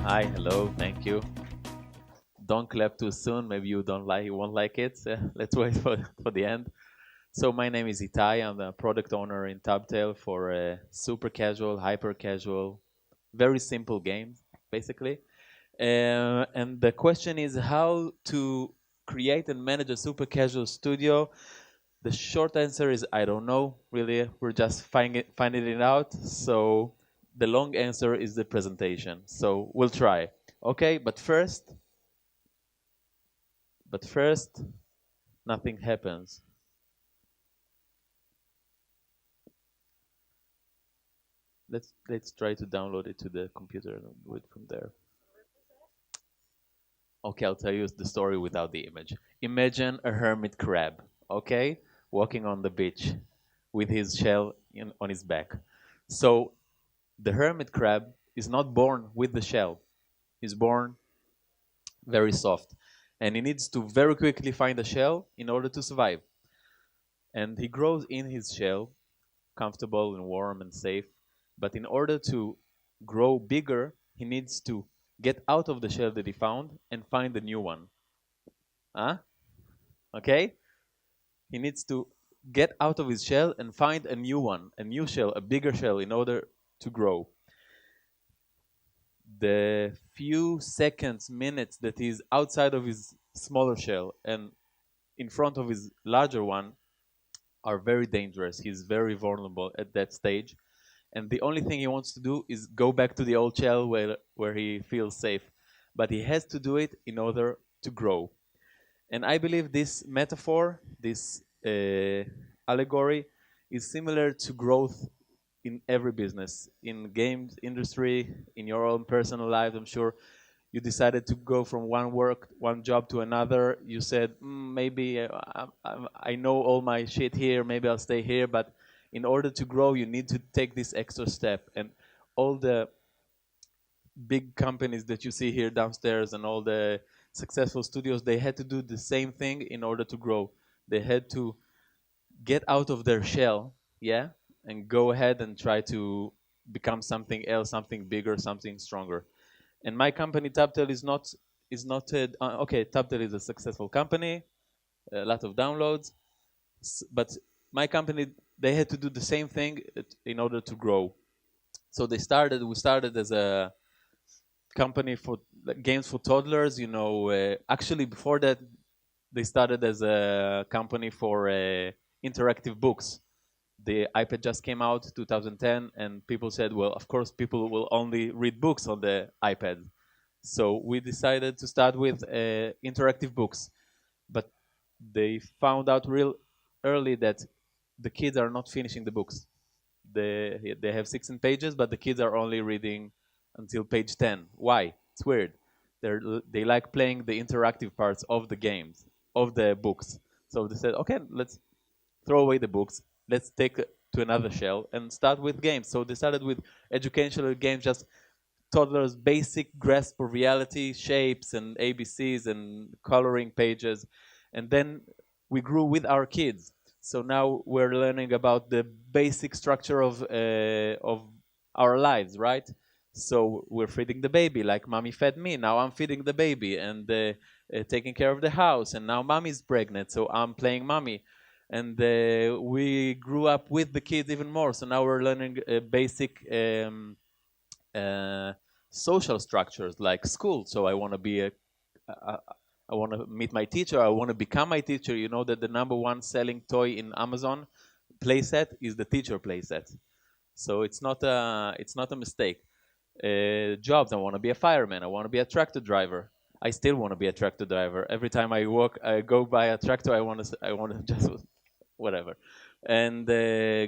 Hi, hello, thank you. Don't clap too soon. Maybe you won't like it. Let's wait for the end. So my name is Itai. I'm the product owner in TabTale for super casual, hyper casual, very simple games, basically. And the question is how to create and manage a super casual studio. The short answer is I don't know. Really, we're just finding it out. So the long answer is the presentation. So we'll try. Okay, but first, nothing happens. Let's try to download it to the computer and do it from there. Okay, I'll tell you the story without the image. Imagine a hermit crab, okay, walking on the beach with his shell on his back. So the hermit crab is not born with the shell. He's born very soft, and he needs to very quickly find a shell in order to survive. And he grows in his shell, comfortable and warm and safe. But in order to grow bigger, he needs to get out of the shell that he found and find a new one. Huh? Okay? He needs to get out of his shell and find a new one, a new shell, a bigger shell in order to grow. The few seconds, minutes that he's outside of his smaller shell and in front of his larger one are very dangerous. He's very vulnerable at that stage. And the only thing he wants to do is go back to the old shell where he feels safe. But he has to do it in order to grow. And I believe this metaphor, this allegory, is similar to growth in every business, in games industry, in your own personal life. I'm sure you decided to go from one job to another. You said, maybe I know all my shit here. Maybe I'll stay here. But in order to grow, you need to take this extra step. And all the big companies that you see here downstairs and all the successful studios, they had to do the same thing in order to grow. They had to get out of their shell, yeah, and go ahead and try to become something else, something bigger, something stronger. And my company TabTale is not okay. TabTale is a successful company, a lot of downloads, but my company, they had to do the same thing in order to grow. So we started as a company for games for toddlers. Actually before that, they started as a company for interactive books. The iPad just came out 2010, and people said, well, of course people will only read books on the iPad. So we decided to start with interactive books. But they found out real early that the kids are not finishing the books. They have 16 pages, but the kids are only reading until page 10. Why? It's weird. They like playing the interactive parts of the games, of the books. So they said, okay, let's throw away the books. Let's take it to another shell and start with games. So they started with educational games, just toddlers' basic grasp of reality, shapes and ABCs and coloring pages. And then we grew with our kids. So now we're learning about the basic structure of our lives, right? So we're feeding the baby like mommy fed me. Now I'm feeding the baby and taking care of the house. And now mommy's pregnant, so I'm playing mommy. And we grew up with the kids even more. So now we're learning basic uh, social structures like school. So I want to be a I want to meet my teacher. I want to become my teacher. You know that the number one selling toy in Amazon playset is the teacher playset. So it's not a mistake. Jobs. I want to be a fireman. I want to be a tractor driver. I still want to be a tractor driver. Every time I go by a tractor. I want to just whatever, and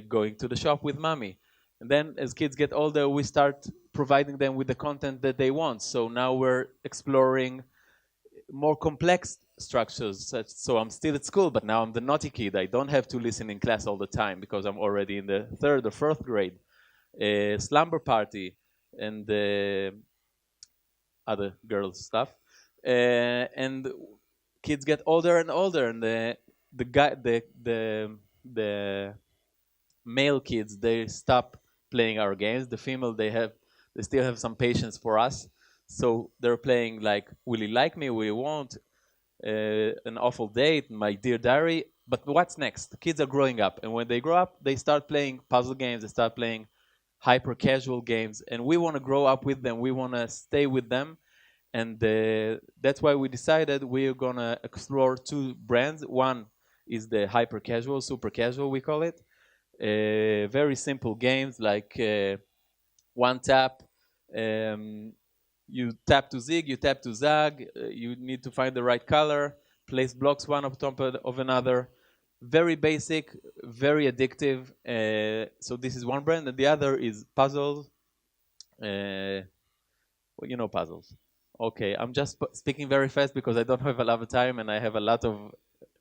going to the shop with mommy. And then as kids get older, we start providing them with the content that they want. So now we're exploring more complex structures. So I'm still at school, but now I'm the naughty kid. I don't have to listen in class all the time because I'm already in the third or fourth grade. Slumber party and other girls stuff. And kids get older and older, and the guy the male kids, they stop playing our games. The female, they still have some patience for us, so they're playing like Will You Like Me, Will You Won't, An Awful Date, My Dear Diary. But what's next? Kids are growing up, and when they grow up, they start playing puzzle games. They start playing hyper casual games, and we want to grow up with them. We want to stay with them, and that's why we decided we're gonna explore two brands. One is the hyper casual, super casual, we call it. Very simple games like one tap. Um, you tap to zig, you tap to zag. You need to find the right color, place blocks one on top of another. Very basic, very addictive. So this is one brand, and the other is puzzles. Well, you know puzzles. Okay, I'm just speaking very fast because I don't have a lot of time and I have a lot of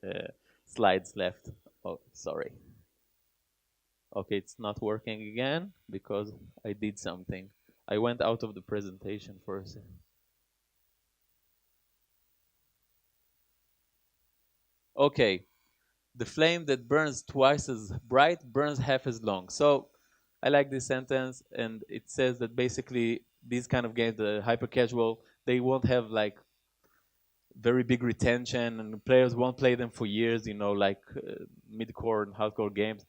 uh, slides left. Oh, sorry. Okay, it's not working again because I did something. I went out of the presentation for a second. Okay, the flame that burns twice as bright burns half as long. So I like this sentence, and it says that basically these kind of games, the hyper casual, they won't have like very big retention, and players won't play them for years. You know, like mid-core and hardcore games.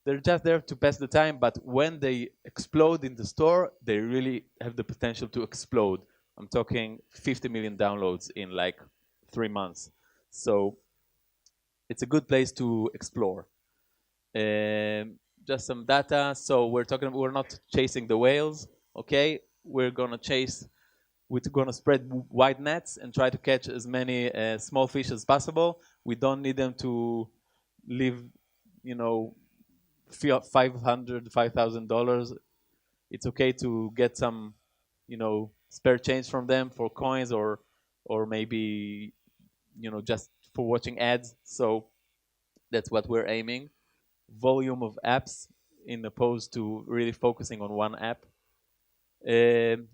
They're just there to pass the time, but when they explode in the store, they really have the potential to explode. I'm talking 50 million downloads in like 3 months. So it's a good place to explore. Just some data. So we're not chasing the whales, okay? We're gonna spread wide nets and try to catch as many small fish as possible. We don't need them to live, you know, $500,000. It's okay to get some, spare change from them for coins or maybe, just for watching ads. So that's what we're aiming. Volume of apps in opposed to really focusing on one app.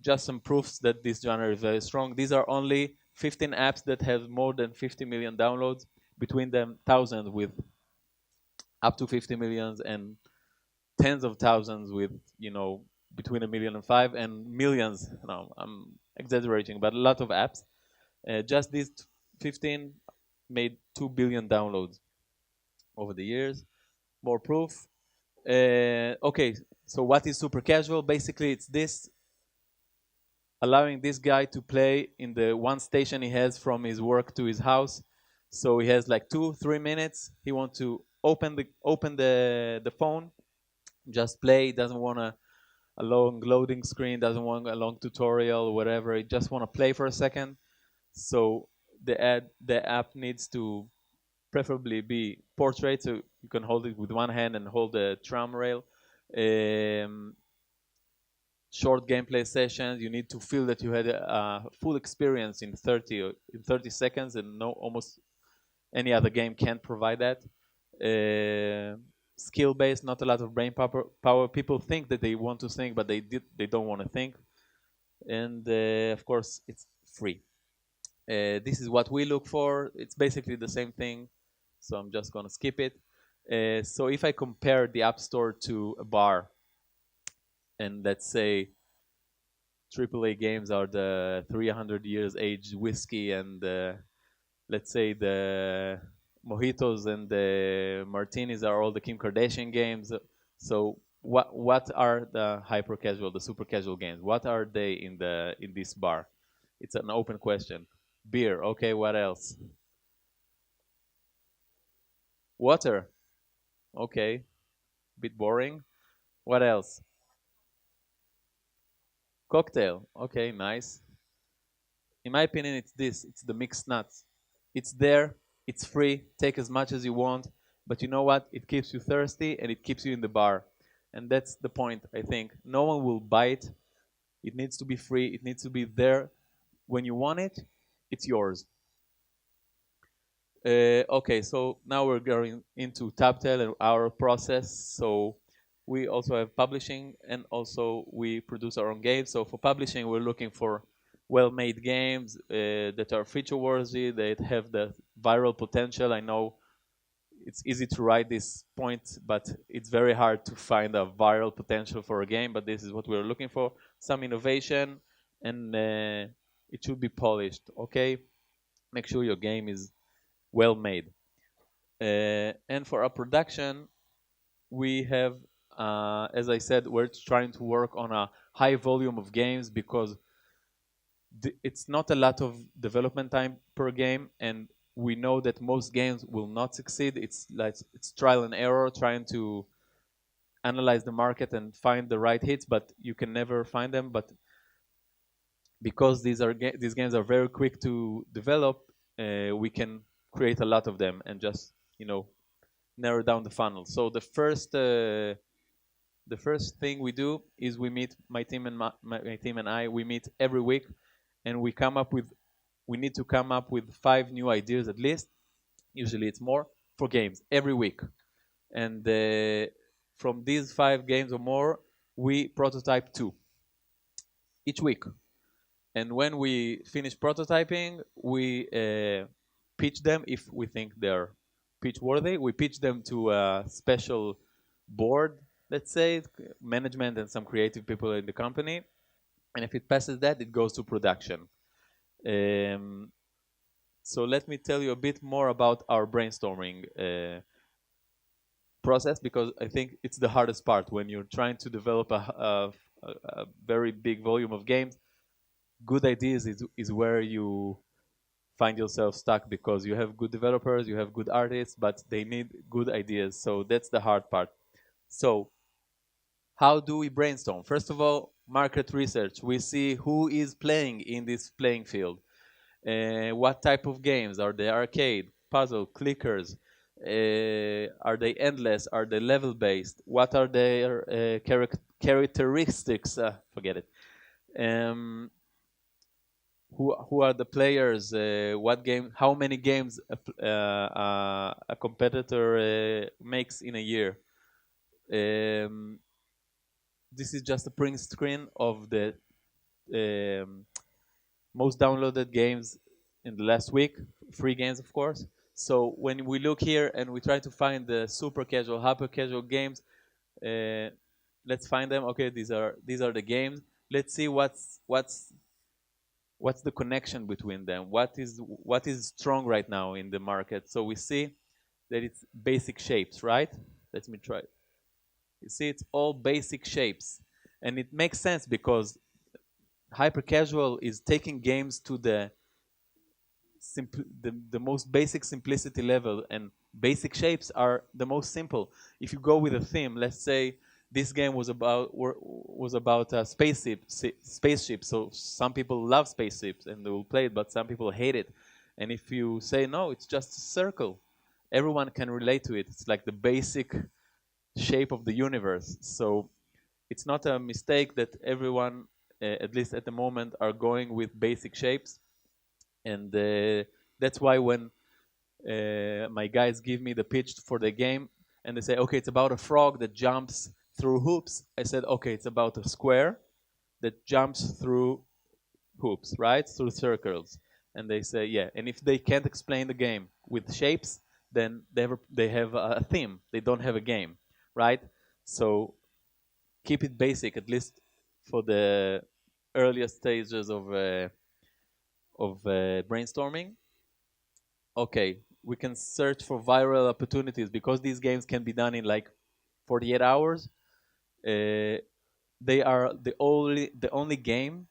Just some proofs that this genre is very strong. These are only 15 apps that have more than 50 million downloads, between them thousands with up to 50 millions and tens of thousands with, between a million and five and millions. No, I'm exaggerating, but a lot of apps. Just these 15 made 2 billion downloads over the years. More proof. Okay, so what is super casual? Basically, it's this allowing this guy to play in the one station he has from his work to his house. So he has like 2-3 minutes. He wants to open the phone, just play. He doesn't want a long loading screen, doesn't want a long tutorial, whatever. He just want to play for a second. So the app needs to preferably be portrait, so you can hold it with one hand and hold the tram rail. Um, Short gameplay sessions. You need to feel that you had a full experience in 30 seconds, and no almost any other game can't provide that. Skill based, not a lot of brain power. People think that they want to think, but they don't want to think. And of course, it's free. This is what we look for. It's basically the same thing, so I'm just gonna skip it. So if I compare the App Store to a bar, and let's say AAA games are the 300 years aged whiskey, and let's say the mojitos and the martinis are all the Kim Kardashian games. So what are the hyper casual, the super casual games? What are they in this bar? It's an open question. Beer. Okay, what else? Water. Okay, bit boring. What else? Cocktail. Okay, nice. In my opinion, it's this. It's the mixed nuts. It's there. It's free. Take as much as you want. But you know what? It keeps you thirsty and it keeps you in the bar. And that's the point, I think. No one will buy it. It needs to be free. It needs to be there. When you want it, it's yours. Okay, so now we're going into TabTale and our process. So we also have publishing, and also we produce our own games. So for publishing, we're looking for well-made games that are feature-worthy, that have the viral potential. I know it's easy to write this point, but it's very hard to find a viral potential for a game. But this is what we're looking for: some innovation, and it should be polished. Okay, make sure your game is well made. And for our production, we have, as I said, we're trying to work on a high volume of games because it's not a lot of development time per game, and we know that most games will not succeed. It's like it's trial and error, trying to analyze the market and find the right hits, but you can never find them. But because these games are very quick to develop, we can create a lot of them and just narrow down the funnel. So the first thing we do is we meet my team and I. We meet every week, and we need to come up with 5 new ideas at least. Usually it's more for games every week, and from these 5 games or more, we prototype 2 each week. And when we finish prototyping, we pitch them if we think they're pitch worthy. We pitch them to a special board, let's say, management and some creative people in the company. And if it passes that, it goes to production. Um, so let me tell you a bit more about our brainstorming process, because I think it's the hardest part when you're trying to develop a very big volume of games. Good ideas is where you find yourself stuck, because you have good developers, you have good artists, but they need good ideas. So that's the hard part. So how do we brainstorm? First of all, market research. We see who is playing in this playing field. What type of games? Are they arcade, puzzle, clickers? Are they endless? Are they level based? What are their characteristics? Forget it. Who are the players? What game? How many games a competitor makes in a year? Um, this is just a print screen of the um, most downloaded games in the last week, free games, of course. So when we look here and we try to find the super casual, hyper casual games, uh, let's find them. Okay, these are the games. Let's see what's the connection between them. What is strong right now in the market? So we see that it's basic shapes, right? Let me try. You see, it's all basic shapes, and it makes sense because hyper casual is taking games to the most basic simplicity level, and basic shapes are the most simple. If you go with a theme, let's say this game was about a spaceship. So some people love spaceships and they will play it, but some people hate it. And if you say no, it's just a circle, everyone can relate to it. It's like the basic shape of the universe. So it's not a mistake that everyone, at least at the moment, are going with basic shapes. And that's why when my guys give me the pitch for the game and they say, okay, it's about a frog that jumps through hoops, I said, okay, it's about a square that jumps through hoops, right? Through circles. And they say, yeah. And if they can't explain the game with shapes, then they have a theme. They don't have a game, right? So keep it basic, at least for the earliest stages of brainstorming. Okay, we can search for viral opportunities because these games can be done in like 48 hours. Uh, they are the only game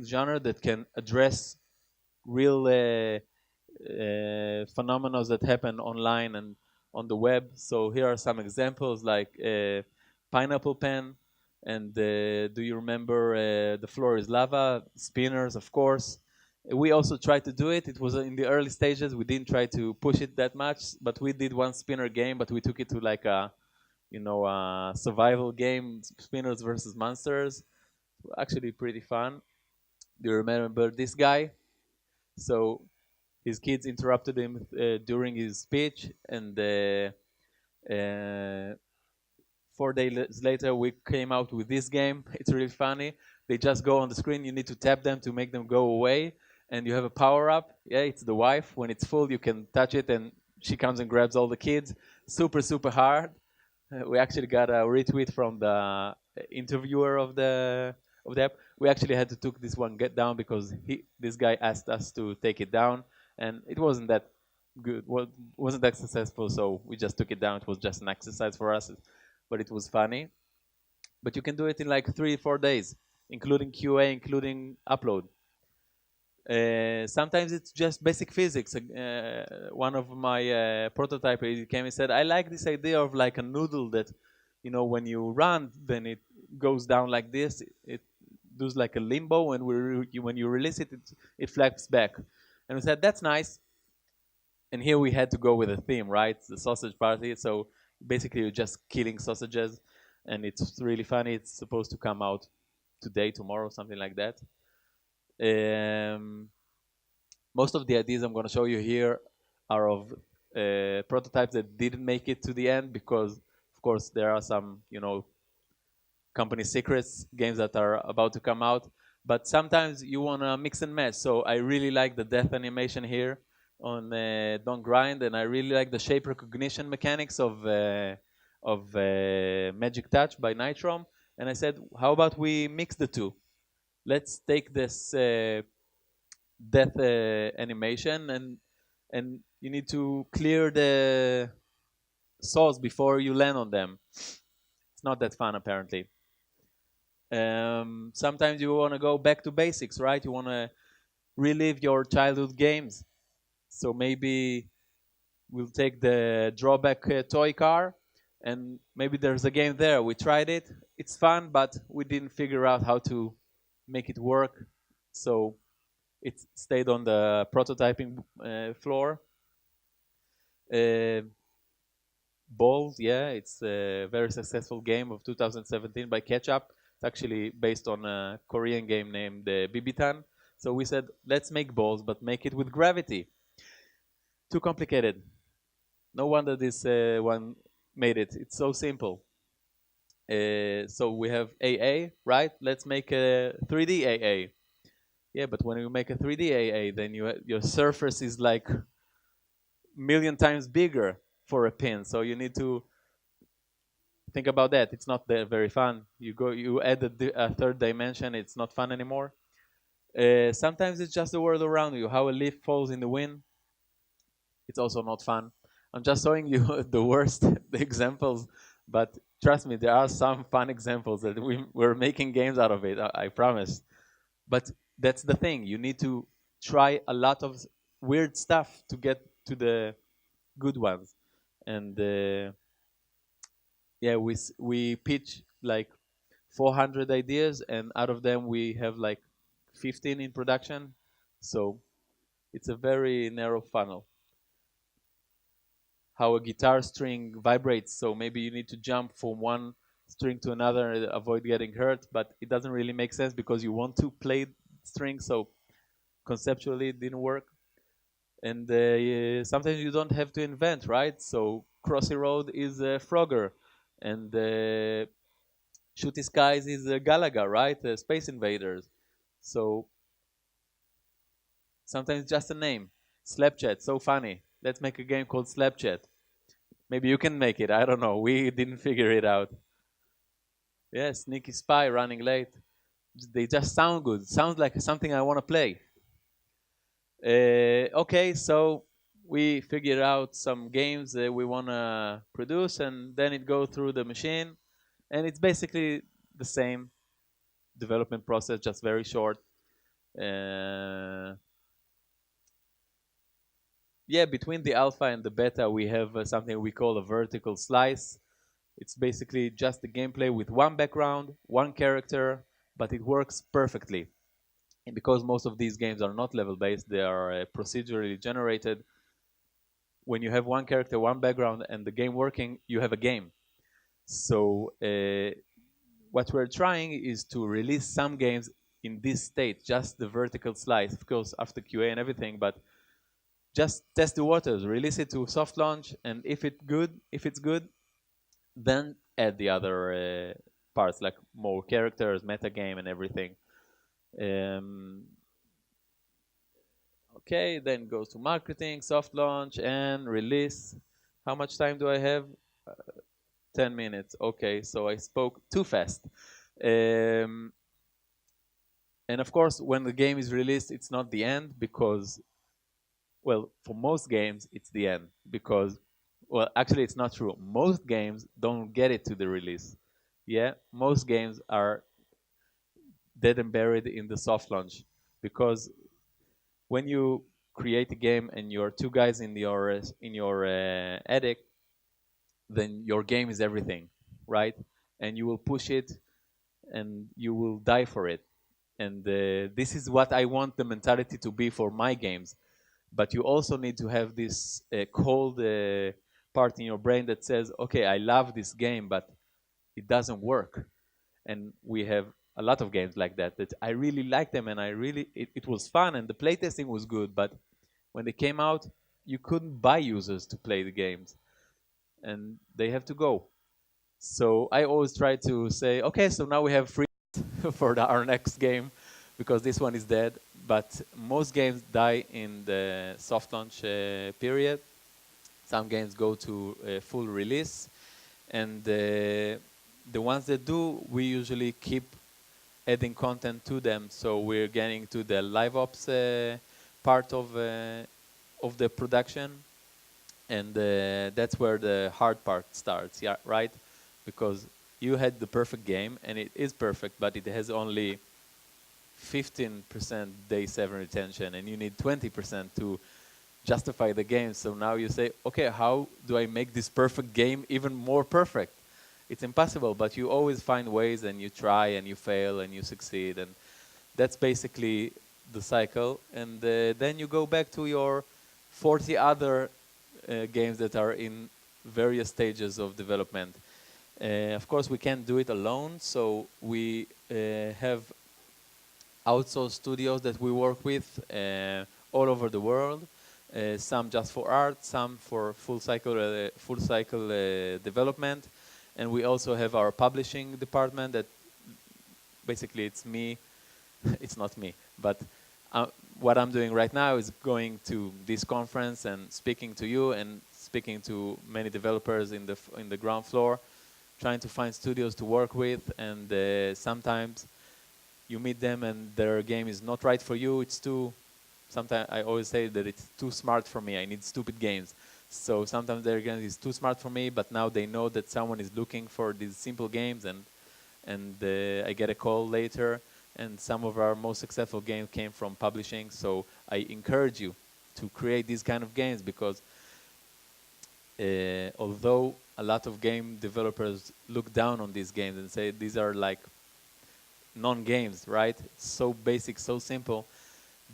genre that can address real phenomena that happen online and on the web. So here are some examples like Pineapple Pen, and do you remember The Floor is Lava? Spinners, of course. We also tried to do it. It was in the early stages. We didn't try to push it that much, but we did one spinner game, but we took it to like a survival game, spinners versus monsters. Actually pretty fun. Do you remember this guy? So his kids interrupted him during his speech, and 4 days later we came out with this game. It's really funny. They just go on the screen. You need to tap them to make them go away, and you have a power up. Yeah, it's the wife. When it's full, you can touch it and she comes and grabs all the kids, super super hard. We actually got a retweet from the interviewer of the app. We actually had to took this one get down because this guy asked us to take it down, and it wasn't that good. Wasn't that successful, so we just took it down. It was just an exercise for us, but it was funny. But you can do it in like 3 4 days, including QA, including upload. Sometimes it's just basic physics. One of my prototype he came and said, "I like this idea of like a noodle that, when you run, then it goes down like this. It does like a limbo, and when you release it, it flaps back." And we said, "That's nice." And here we had to go with a theme, right? The sausage party. So basically, you're just killing sausages, and it's really funny. It's supposed to come out today, tomorrow, something like that. Um, Most of the ideas I'm going to show you here are of prototypes that didn't make it to the end because, of course, there are some, company secrets, games that are about to come out. But sometimes you want to mix and match. So I really like the death animation here on Don't Grind, and I really like the shape recognition mechanics of Magic Touch by Nitrom. And I said, how about we mix the two? Let's take this death animation, and you need to clear the saws before you land on them. It's not that fun, apparently. Sometimes you want to go back to basics, right? You want to relive your childhood games. So maybe we'll take the drawback toy car, and maybe there's a game there. We tried it. It's fun, but we didn't figure out how to make it work. So it stayed on the prototyping floor. Uh, Balls, yeah, it's a very successful game of 2017 by Ketchup. It's actually based on a Korean game named Bibitan. So we said, let's make balls, but make it with gravity. Too complicated. No wonder this one made it. It's so simple. So we have AA, right? Let's make a 3D AA. Yeah, but when you make a 3D AA, then your surface is like million times bigger for a pin. So you need to think about that. It's not very fun. You add a third dimension. It's not fun anymore. Sometimes it's just the world around you. How a leaf falls in the wind. It's also not fun. I'm just showing you the worst examples, but trust me, there are some fun examples that we're making games out of it. I promise. But that's the thing. You need to try a lot of weird stuff to get to the good ones. And yeah, we pitch like 400 ideas, and out of them we have like 15 in production. So it's a very narrow funnel. How a guitar string vibrates. So maybe you need to jump from one string to another and avoid getting hurt, but it doesn't really make sense because you want to play string. So conceptually, it didn't work. And sometimes you don't have to invent, right? So Crossy Road is a Frogger, and Shooty Skies is Galaga, right? Space Invaders. So sometimes just a name. Slapchat, so funny. Let's make a game called Slapchat. Maybe you can make it. I don't know. We didn't figure it out. Yeah, Sneaky Spy, Running Late. They just sound good. Sounds like something I want to play. Okay, so we figured out some games that we want to produce, and then it goes through the machine, and it's basically the same development process, just very short. Yeah, between the alpha and the beta, we have something we call a vertical slice. It's basically just the gameplay with one background, one character, but it works perfectly. And because most of these games are not level-based, they are procedurally generated. When you have one character, one background, and the game working, you have a game. So what we're trying is to release some games in this state, just the vertical slice, of course, after QA and everything, but just test the waters, release it to soft launch, and if it's good, then add the other parts like more characters, metagame, and everything. Okay, then goes to marketing, soft launch, and release. How much time do I have? 10 minutes. Okay, so I spoke too fast. Um, and of course, when the game is released, it's not the end because, well, for most games, it's the end because, well, actually, it's not true. Most games don't get it to the release. Yeah, most games are dead and buried in the soft launch because when you create a game and you're two guys in your attic, then your game is everything, right? And you will push it and you will die for it. And this is what I want the mentality to be for my games. But you also need to have this cold part in your brain that says, okay, I love this game, but it doesn't work. And we have a lot of games like that that I really like them and it was fun and the playtesting was good, but when they came out, you couldn't buy users to play the games and they have to go. So I always try to say, okay, so now we have free for our next game because this one is dead. But most games die in the soft launch period. Some games go to full release, and the ones that do, we usually keep adding content to them. So we're getting to the live ops part of the production, and that's where the hard part starts. Yeah, right? Because you had the perfect game, and it is perfect, but it has only 15% day 7 retention, and you need 20% to justify the game. So now you say, okay, how do I make this perfect game even more perfect? It's impossible, but you always find ways, and you try, and you fail, and you succeed, and that's basically the cycle. And then you go back to your 40 other games that are in various stages of development. Of course, we can't do it alone, so we have outsourced studios that we work with all over the world. Some just for art, some for full cycle development, and we also have our publishing department that basically it's me. It's not me, but what I'm doing right now is going to this conference and speaking to you and speaking to many developers in the ground floor, trying to find studios to work with, and sometimes you meet them and their game is not right for you. It's too. Sometimes I always say that it's too smart for me. I need stupid games. So sometimes their game is too smart for me, but now they know that someone is looking for these simple games, and I get a call later. And some of our most successful games came from publishing. So I encourage you to create these kind of games because although a lot of game developers look down on these games and say these are like non-games, right? It's so basic, so simple.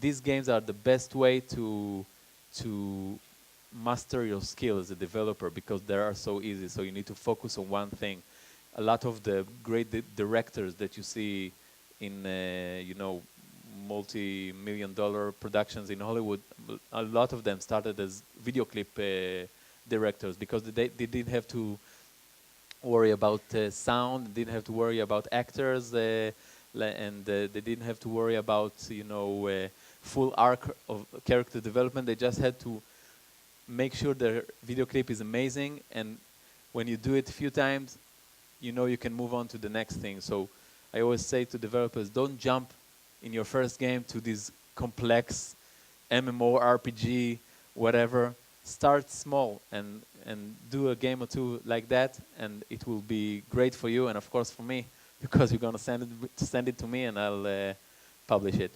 These games are the best way to master your skill as a developer because they are so easy. So you need to focus on one thing. A lot of the great directors that you see in multi-million-dollar productions in Hollywood, a lot of them started as video clip directors because they didn't have to worry about sound, didn't have to worry about actors, and they didn't have to worry about full arc of character development. They just had to make sure their video clip is amazing, and when you do it a few times, you can move on to the next thing. So I always say to developers, don't jump in your first game to this complex MMO, RPG, whatever. Start small and do a game or two like that, and it will be great for you and of course for me because you're gonna send it to me and I'll publish it.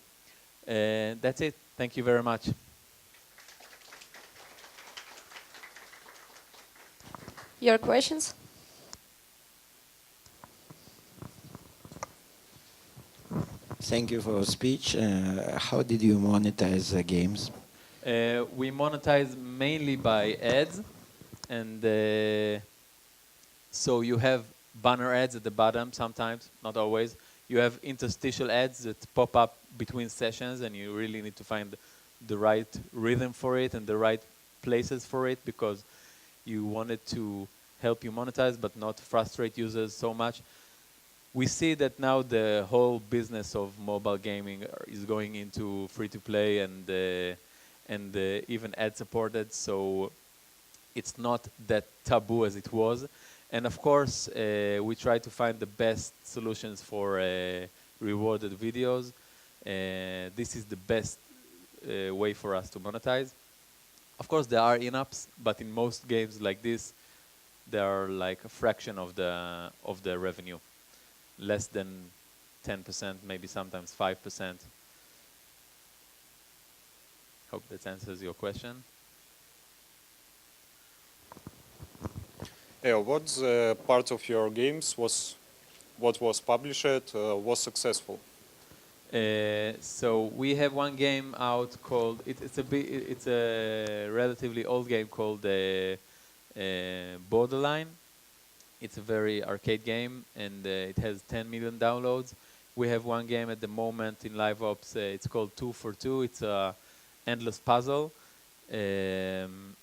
That's it. Thank you very much. Your questions? Thank you for your speech. How did you monetize the games? We monetize mainly by ads, and so you have banner ads at the bottom sometimes, not always. You have interstitial ads that pop up between sessions, and you really need to find the right rhythm for it and the right places for it because you want it to help you monetize but not frustrate users so much. We see that now the whole business of mobile gaming is going into free to play, and and even ad supported. So it's not that taboo as it was. And of course, we try to find the best solutions for rewarded videos. This is the best way for us to monetize. Of course, there are in-apps, but in most games like this, they are like a fraction of the revenue, less than 10%, maybe sometimes 5%. Hope that answers your question. What part of your games what was published was successful? So we have one game out called it's a relatively old game called Borderline. It's a very arcade game, and it has 10 million downloads. We have one game at the moment in live ops. It's called 2 for 2. It's a endless puzzle, and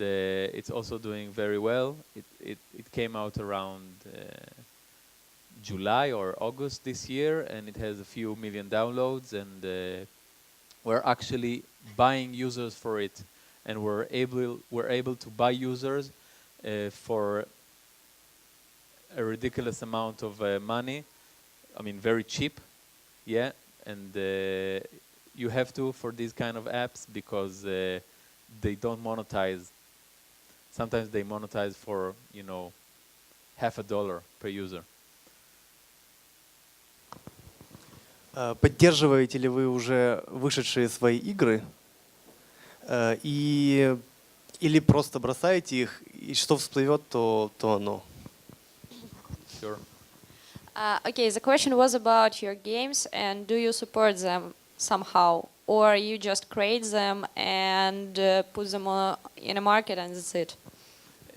it's also doing very well. It came out around July or August this year, and it has a few million downloads, and we're actually buying users for it, and we're able to buy users for a ridiculous amount of money. I mean, very cheap, yeah. And you have to for these kind of apps because they don't monetize. Sometimes they monetize for half a dollar per user. Поддерживаете ли вы уже вышедшие свои игры? Или просто бросаете их, и что всплывет, то оно? Sure. Okay, the question was about your games, and do you support them somehow, or you just create them and put them in a market and that's it?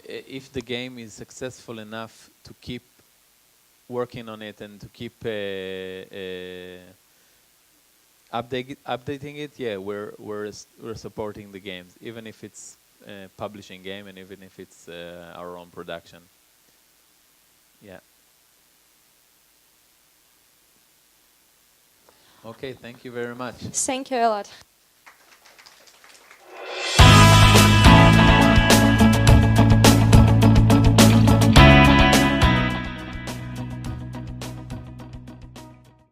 If the game is successful enough to keep working on it and to keep updating it, yeah, we're supporting the games, even if it's a publishing game and even if it's our own production. Yeah. Okay, thank you very much. Thank you a lot.